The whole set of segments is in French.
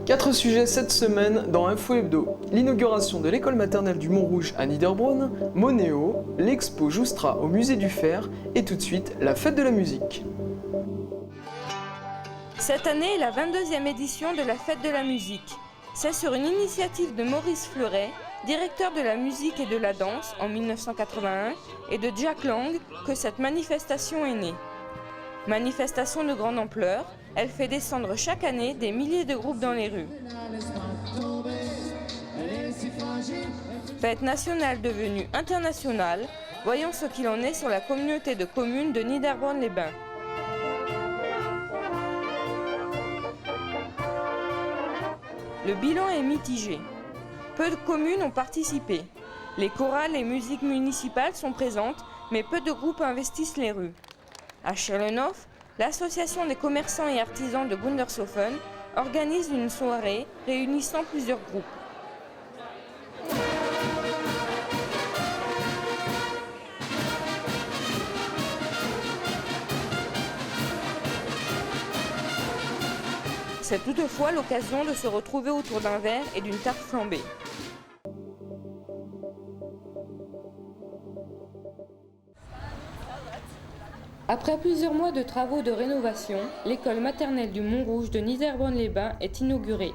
4 sujets cette semaine dans Info Hebdo. L'inauguration de l'école maternelle du Montrouge à Niederbronn, Monéo, l'expo Joustra au musée du Fer et tout de suite la fête de la musique. Cette année est la 22e édition de la fête de la musique. C'est sur une initiative de Maurice Fleuret, directeur de la musique et de la danse en 1981, et de Jack Lang que cette manifestation est née. Manifestation de grande ampleur, elle fait descendre chaque année des milliers de groupes dans les rues. Fête nationale devenue internationale, voyons ce qu'il en est sur la communauté de communes de Niederbronn-les-Bains. Le bilan est mitigé. Peu de communes ont participé. Les chorales et musiques municipales sont présentes, mais peu de groupes investissent les rues. À Schellenow, l'association des commerçants et artisans de Gundershofen organise une soirée réunissant plusieurs groupes. C'est toutefois l'occasion de se retrouver autour d'un verre et d'une tarte flambée. Après plusieurs mois de travaux de rénovation, l'école maternelle du Montrouge de Niederbronn-les-Bains est inaugurée.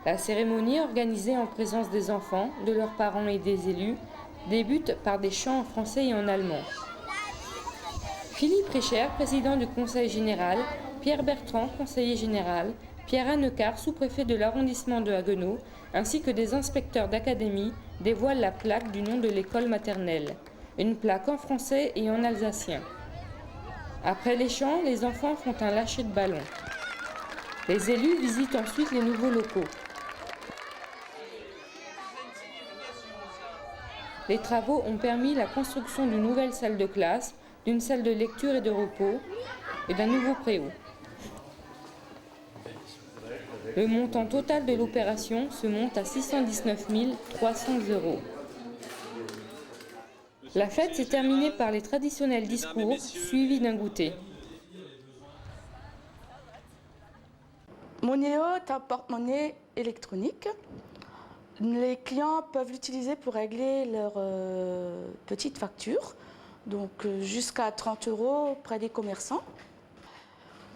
La cérémonie, organisée en présence des enfants, de leurs parents et des élus, débute par des chants en français et en allemand. Philippe Richer, président du conseil général, Pierre Bertrand, conseiller général, Pierre Hannequart, sous-préfet de l'arrondissement de Haguenau, ainsi que des inspecteurs d'académie dévoilent la plaque du nom de l'école maternelle. Une plaque en français et en alsacien. Après les chants, les enfants font un lâcher de ballon. Les élus visitent ensuite les nouveaux locaux. Les travaux ont permis la construction d'une nouvelle salle de classe, d'une salle de lecture et de repos et d'un nouveau préau. Le montant total de l'opération se monte à 619 300 €. La fête s'est terminée par les traditionnels discours, suivis d'un goûter. Monéo est un porte-monnaie électronique. Les clients peuvent l'utiliser pour régler leurs petites factures, donc jusqu'à 30 € auprès des commerçants.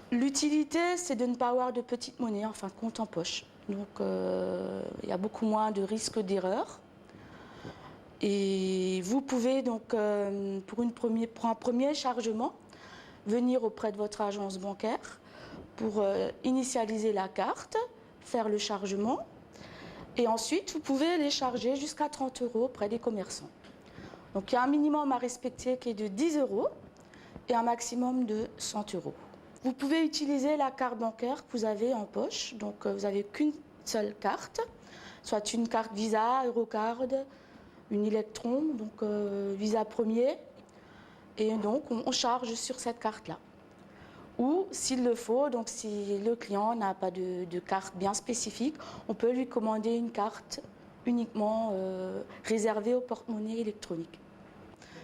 L'utilité, c'est de ne pas avoir de petite monnaie, en fin de compte, en poche. Donc il y a beaucoup moins de risques d'erreur. Et vous pouvez donc, pour un premier chargement, venir auprès de votre agence bancaire pour initialiser la carte, faire le chargement. Et ensuite, vous pouvez les charger jusqu'à 30 € auprès des commerçants. Donc il y a un minimum à respecter qui est de 10 € et un maximum de 100 €. Vous pouvez utiliser la carte bancaire que vous avez en poche. Donc vous n'avez qu'une seule carte, soit une carte Visa, Eurocard, une Electron, donc Visa premier, et donc on charge sur cette carte-là. Ou s'il le faut, donc si le client n'a pas de carte bien spécifique, on peut lui commander une carte uniquement réservée au porte-monnaie électronique.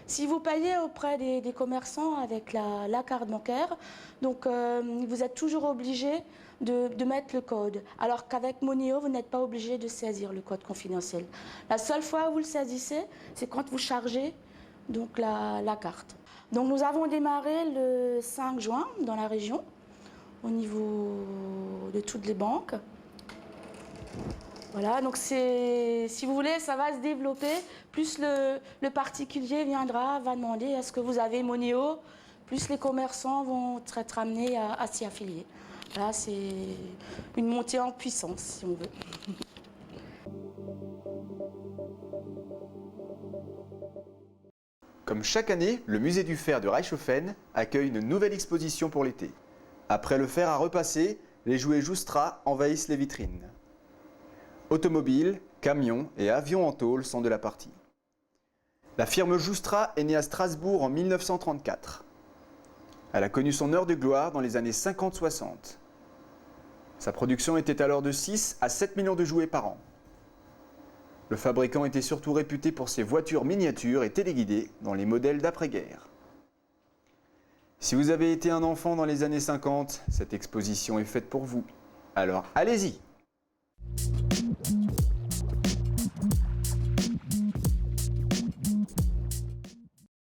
Si vous payez auprès des commerçants avec la carte bancaire, donc vous êtes toujours obligé de mettre le code, alors qu'avec Monéo, vous n'êtes pas obligé de saisir le code confidentiel. La seule fois où vous le saisissez, c'est quand vous chargez donc, la carte. Donc nous avons démarré le 5 juin dans la région, au niveau de toutes les banques. Voilà, donc si vous voulez, ça va se développer. Plus le particulier va demander est-ce que vous avez Monéo, plus les commerçants vont être amenés à s'y affilier. Là, c'est une montée en puissance, si on veut. Comme chaque année, le musée du Fer de Reichshofen accueille une nouvelle exposition pour l'été. Après le fer à repasser, les jouets Joustra envahissent les vitrines. Automobiles, camions et avions en tôle sont de la partie. La firme Joustra est née à Strasbourg en 1934. Elle a connu son heure de gloire dans les années 50-60. Sa production était alors de 6 à 7 millions de jouets par an. Le fabricant était surtout réputé pour ses voitures miniatures et téléguidées dans les modèles d'après-guerre. Si vous avez été un enfant dans les années 50, cette exposition est faite pour vous. Alors allez-y!